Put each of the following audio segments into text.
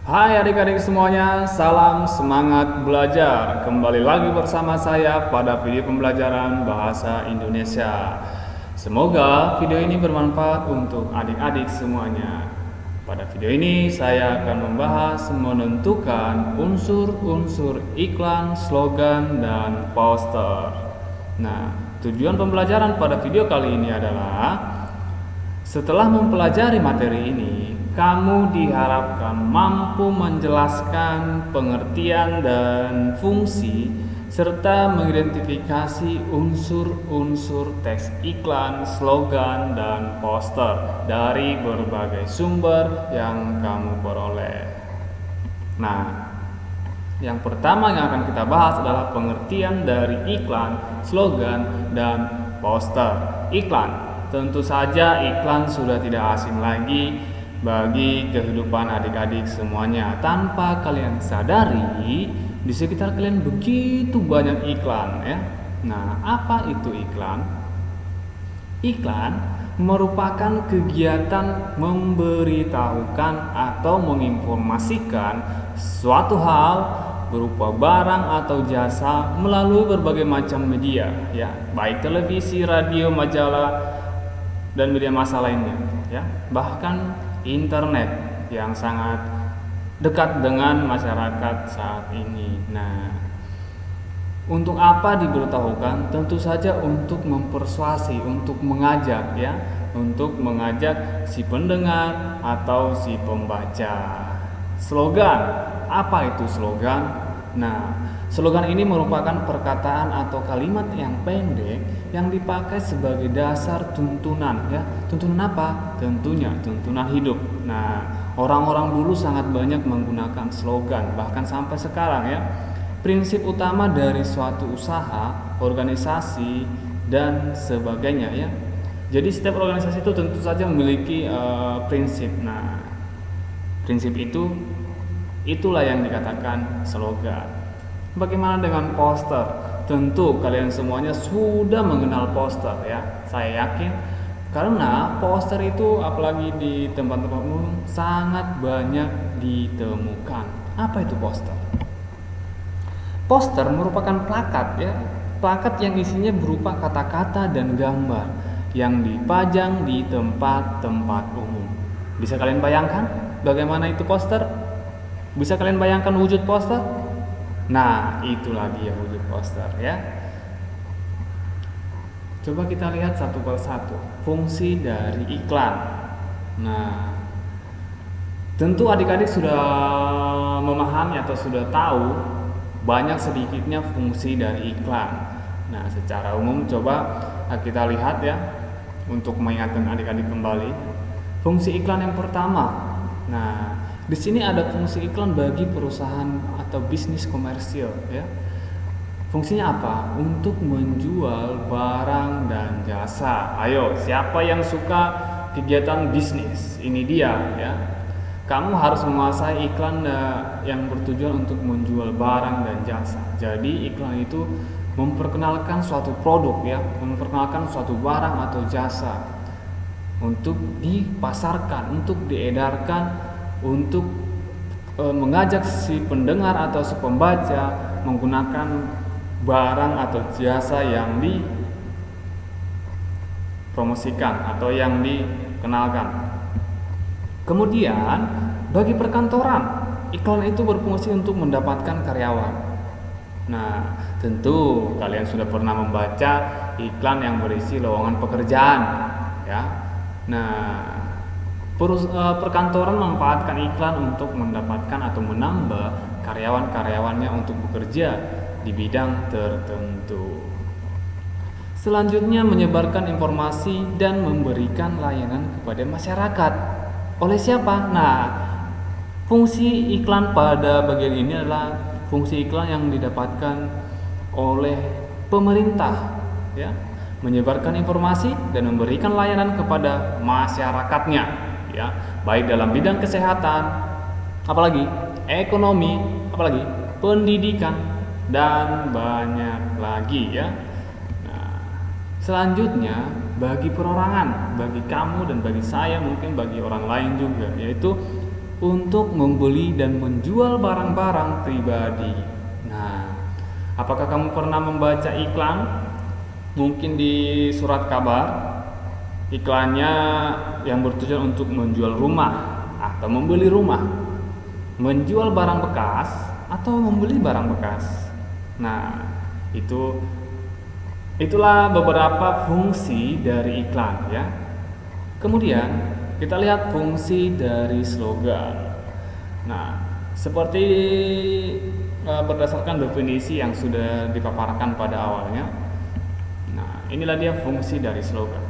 Hai adik-adik semuanya, salam semangat belajar. Kembali lagi bersama saya pada video pembelajaran bahasa Indonesia. Semoga video ini bermanfaat untuk adik-adik semuanya. Pada video ini saya akan membahas menentukan unsur-unsur iklan, slogan, dan poster. Nah, tujuan pembelajaran pada video kali ini adalah setelah mempelajari materi ini, kamu diharapkan mampu menjelaskan pengertian dan fungsi serta mengidentifikasi unsur-unsur teks iklan, slogan, dan poster dari berbagai sumber yang kamu peroleh. Nah, yang pertama yang akan kita bahas adalah pengertian dari iklan, slogan, dan poster. Iklan. Tentu saja iklan sudah tidak asing lagi bagi kehidupan adik-adik semuanya. Tanpa kalian sadari, di sekitar kalian begitu banyak iklan ya. Nah, apa itu iklan? Iklan merupakan kegiatan memberitahukan atau menginformasikan suatu hal berupa barang atau jasa melalui berbagai macam media ya, baik televisi, radio, majalah, dan media massa lainnya ya, bahkan internet yang sangat dekat dengan masyarakat saat ini. Nah, untuk apa diberitahukan? Tentu saja untuk mempersuasi, untuk mengajak ya, untuk mengajak si pendengar atau si pembaca. Slogan, apa itu slogan? Nah, slogan ini merupakan perkataan atau kalimat yang pendek yang dipakai sebagai dasar tuntunan ya. Tuntunan apa? Tentunya tuntunan hidup. Nah, orang-orang dulu sangat banyak menggunakan slogan, bahkan sampai sekarang ya. Prinsip utama dari suatu usaha, organisasi, dan sebagainya ya. Jadi setiap organisasi itu tentu saja memiliki prinsip. Nah, prinsip itulah yang dikatakan slogan. Bagaimana dengan poster? Tentu kalian semuanya sudah mengenal poster ya. Saya yakin karena poster itu apalagi di tempat-tempat umum sangat banyak ditemukan. Apa itu poster? Poster merupakan plakat ya. Plakat yang isinya berupa kata-kata dan gambar yang dipajang di tempat-tempat umum. Bisa kalian bayangkan bagaimana itu poster? Bisa kalian bayangkan wujud poster? Nah, itulah dia wujud poster ya. Coba kita lihat satu persatu fungsi dari iklan. Nah, tentu adik-adik sudah memahami atau sudah tahu banyak sedikitnya fungsi dari iklan. Nah, secara umum coba kita lihat ya untuk mengingatkan adik-adik kembali. Fungsi iklan yang pertama. Nah, di sini ada fungsi iklan bagi perusahaan atau bisnis komersil ya. Fungsinya apa? Untuk menjual barang dan jasa. Ayo, siapa yang suka kegiatan bisnis? Ini dia ya. Kamu harus menguasai iklan yang bertujuan untuk menjual barang dan jasa. Jadi iklan itu memperkenalkan suatu produk ya, memperkenalkan suatu barang atau jasa untuk dipasarkan, untuk diedarkan, untuk mengajak si pendengar atau si pembaca menggunakan barang atau jasa yang dipromosikan atau yang dikenalkan. Kemudian bagi perkantoran, iklan itu berfungsi untuk mendapatkan karyawan. Nah, tentu kalian sudah pernah membaca iklan yang berisi lowongan pekerjaan ya. Nah, perkantoran memanfaatkan iklan untuk mendapatkan atau menambah karyawan-karyawannya untuk bekerja di bidang tertentu. Selanjutnya menyebarkan informasi dan memberikan layanan kepada masyarakat. Oleh siapa? Nah, fungsi iklan pada bagian ini adalah fungsi iklan yang didapatkan oleh pemerintah ya, menyebarkan informasi dan memberikan layanan kepada masyarakatnya. Ya, baik dalam bidang kesehatan, apalagi ekonomi, apalagi pendidikan, dan banyak lagi ya. Nah, selanjutnya bagi perorangan, bagi kamu dan bagi saya, mungkin bagi orang lain juga, yaitu untuk membeli dan menjual barang-barang pribadi. Nah, apakah kamu pernah membaca iklan? Mungkin di surat kabar, iklannya yang bertujuan untuk menjual rumah atau membeli rumah, menjual barang bekas atau membeli barang bekas. Nah, itulah beberapa fungsi dari iklan ya. Kemudian kita lihat fungsi dari slogan. Nah, seperti berdasarkan definisi yang sudah dipaparkan pada awalnya. Nah, inilah dia fungsi dari slogan.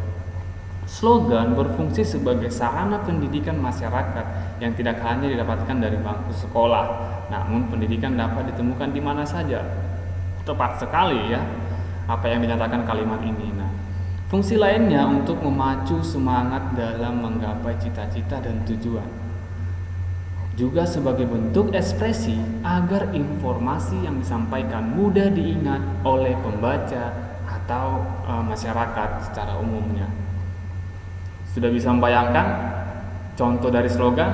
Slogan berfungsi sebagai sarana pendidikan masyarakat yang tidak hanya didapatkan dari bangku sekolah, namun pendidikan dapat ditemukan di mana saja. Tepat sekali ya apa yang dinyatakan kalimat ini. Nah, fungsi lainnya untuk memacu semangat dalam menggapai cita-cita dan tujuan. Juga sebagai bentuk ekspresi agar informasi yang disampaikan mudah diingat oleh pembaca atau masyarakat secara umumnya. Sudah bisa membayangkan contoh dari slogan?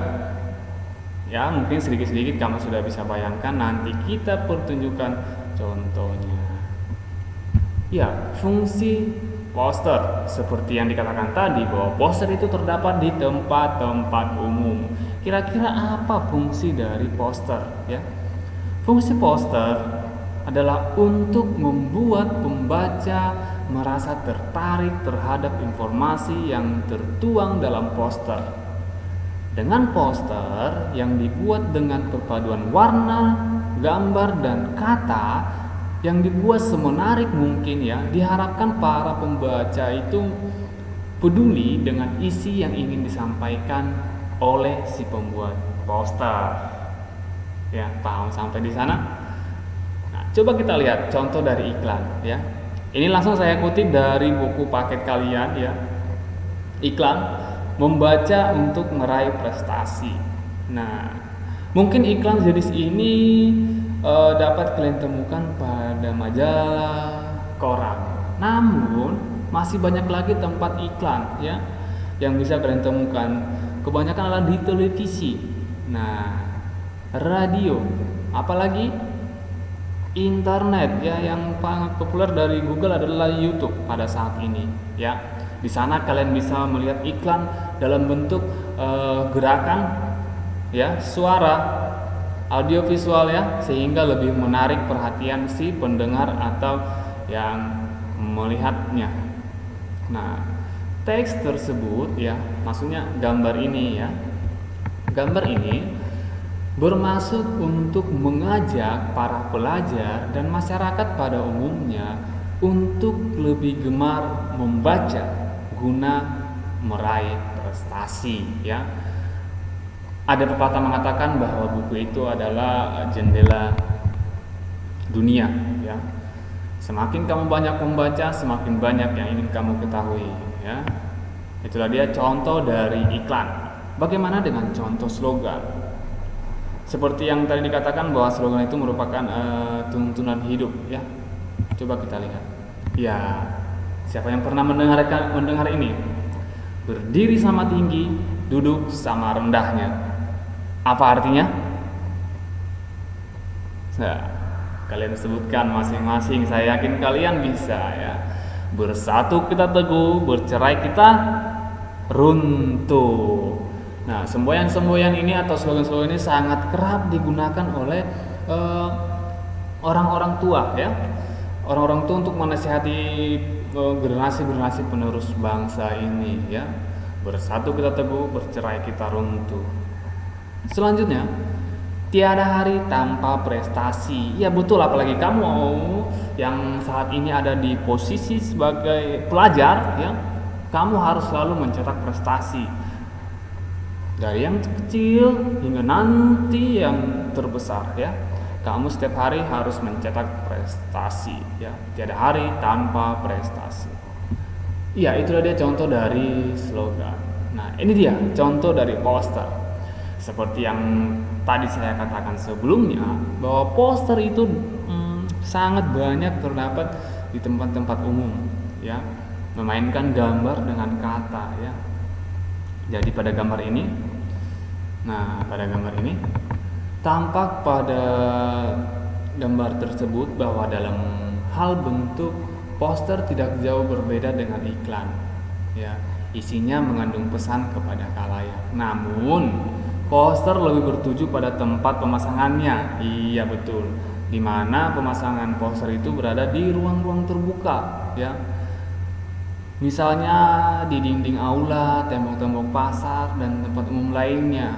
Ya, mungkin sedikit-sedikit kamu sudah bisa bayangkan. Nanti kita pertunjukkan contohnya. Ya, fungsi poster seperti yang dikatakan tadi bahwa poster itu terdapat di tempat-tempat umum. Kira-kira apa fungsi dari poster ya? Fungsi poster adalah untuk membuat pembaca merasa tertarik terhadap informasi yang tertuang dalam poster. Dengan poster yang dibuat dengan perpaduan warna, gambar dan kata yang dibuat semenarik mungkin ya, diharapkan para pembaca itu peduli dengan isi yang ingin disampaikan oleh si pembuat poster. Ya, paham sampai di sana? Nah, coba kita lihat contoh dari iklan ya. Ini langsung saya kutip dari buku paket kalian ya. Iklan membaca untuk meraih prestasi. Nah, mungkin iklan jenis ini dapat kalian temukan pada majalah, koran. Namun masih banyak lagi tempat iklan ya yang bisa kalian temukan. Kebanyakan adalah di televisi. Nah, radio, apalagi internet ya, yang paling populer dari Google adalah YouTube pada saat ini ya. Di sana kalian bisa melihat iklan dalam bentuk gerakan ya, suara, audio visual ya, sehingga lebih menarik perhatian si pendengar atau yang melihatnya. Nah, teks tersebut ya, maksudnya gambar ini ya. Gambar ini bermaksud untuk mengajak para pelajar dan masyarakat pada umumnya untuk lebih gemar membaca guna meraih prestasi ya. Ada pepatah mengatakan bahwa buku itu adalah jendela dunia ya. Semakin kamu banyak membaca, semakin banyak yang ingin kamu ketahui ya. Itulah dia contoh dari iklan. Bagaimana dengan contoh slogan? Seperti yang tadi dikatakan bahwa slogan itu merupakan tuntunan hidup ya. Coba kita lihat. Ya, siapa yang pernah mendengar ini? Berdiri sama tinggi, duduk sama rendahnya. Apa artinya? Nah, kalian sebutkan masing-masing. Saya yakin kalian bisa ya. Bersatu kita teguh, bercerai kita runtuh. Nah, semboyan-semboyan ini atau slogan-slogan ini sangat kerap digunakan oleh orang-orang tua ya. Orang-orang tua untuk menasihati generasi-generasi penerus bangsa ini ya. Bersatu kita teguh, bercerai kita runtuh. Selanjutnya, tiada hari tanpa prestasi. Ya betul, apalagi kamu yang saat ini ada di posisi sebagai pelajar ya, kamu harus selalu mencetak prestasi. Dari yang kecil hingga nanti yang terbesar ya. Kamu setiap hari harus mencetak prestasi ya. Tiada hari tanpa prestasi. Iya, itulah dia contoh dari slogan. Nah, ini dia contoh dari poster. Seperti yang tadi saya katakan sebelumnya, bahwa poster itu sangat banyak terdapat di tempat-tempat umum ya, memainkan gambar dengan kata ya. Jadi pada gambar ini Nah, pada gambar ini tampak pada gambar tersebut bahwa dalam hal bentuk poster tidak jauh berbeda dengan iklan. Ya, isinya mengandung pesan kepada khalayak. Namun, poster lebih bertuju pada tempat pemasangannya. Iya betul. Di mana pemasangan poster itu berada di ruang-ruang terbuka, ya. Misalnya di dinding aula, tembok-tembok pasar, dan tempat umum lainnya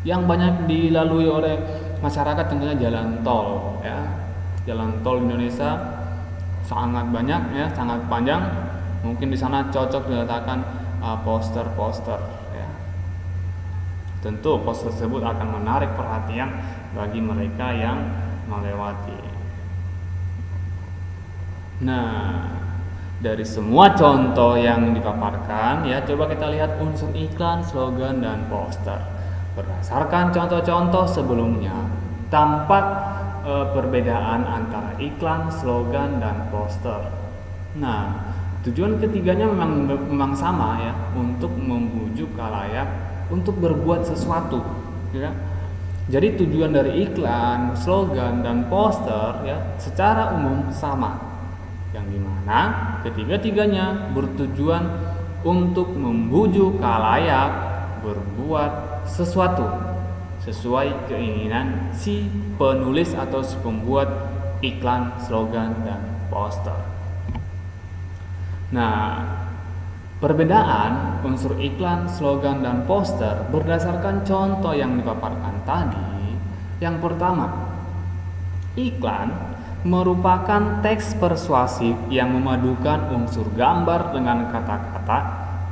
yang banyak dilalui oleh masyarakat, tentunya jalan tol, ya. Jalan tol Indonesia sangat banyak, ya, sangat panjang. Mungkin di sana cocok diletakkan poster-poster, ya. Tentu poster tersebut akan menarik perhatian bagi mereka yang melewati. Nah, dari semua contoh yang dipaparkan, ya, coba kita lihat unsur iklan, slogan, dan poster. Berdasarkan contoh-contoh sebelumnya, tampak perbedaan antara iklan, slogan, dan poster. Nah, tujuan ketiganya memang sama, ya, untuk membujuk khalayak untuk berbuat sesuatu, ya. Jadi tujuan dari iklan, slogan, dan poster, ya, secara umum sama, yang dimana ketiga-tiganya bertujuan untuk membujuk khalayak berbuat sesuatu sesuai keinginan si penulis atau si pembuat iklan, slogan, dan poster. Nah, perbedaan unsur iklan, slogan, dan poster berdasarkan contoh yang dipaparkan tadi. Yang pertama, iklan merupakan teks persuasif yang memadukan unsur gambar dengan kata-kata,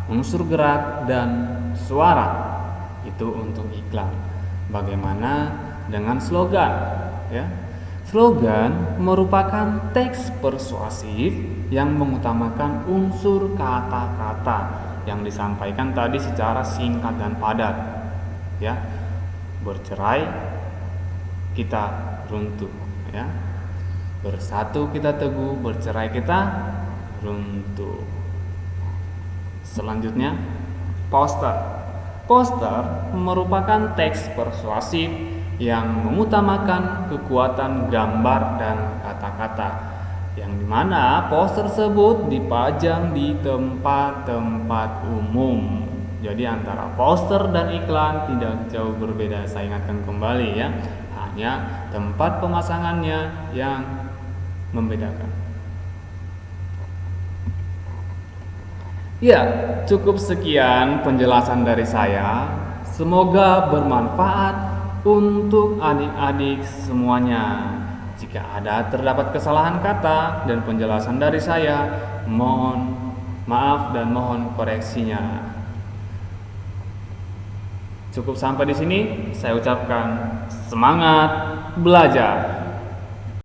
unsur gerak, dan suara. Itu untuk iklan. Bagaimana dengan slogan? Ya. Slogan merupakan teks persuasif yang mengutamakan unsur kata-kata yang disampaikan tadi secara singkat dan padat. Ya. Bercerai kita runtuh, ya. Bersatu kita teguh, bercerai kita runtuh. Selanjutnya, poster. Poster merupakan teks persuasif yang mengutamakan kekuatan gambar dan kata-kata, yang dimana poster tersebut dipajang di tempat-tempat umum. Jadi antara poster dan iklan tidak jauh berbeda. Saya ingatkan kembali, ya, hanya tempat pemasangannya yang membedakan. Ya, cukup sekian penjelasan dari saya. Semoga bermanfaat untuk adik-adik semuanya. Jika ada terdapat kesalahan kata dan penjelasan dari saya, mohon maaf dan mohon koreksinya. Cukup sampai di sini, saya ucapkan semangat belajar.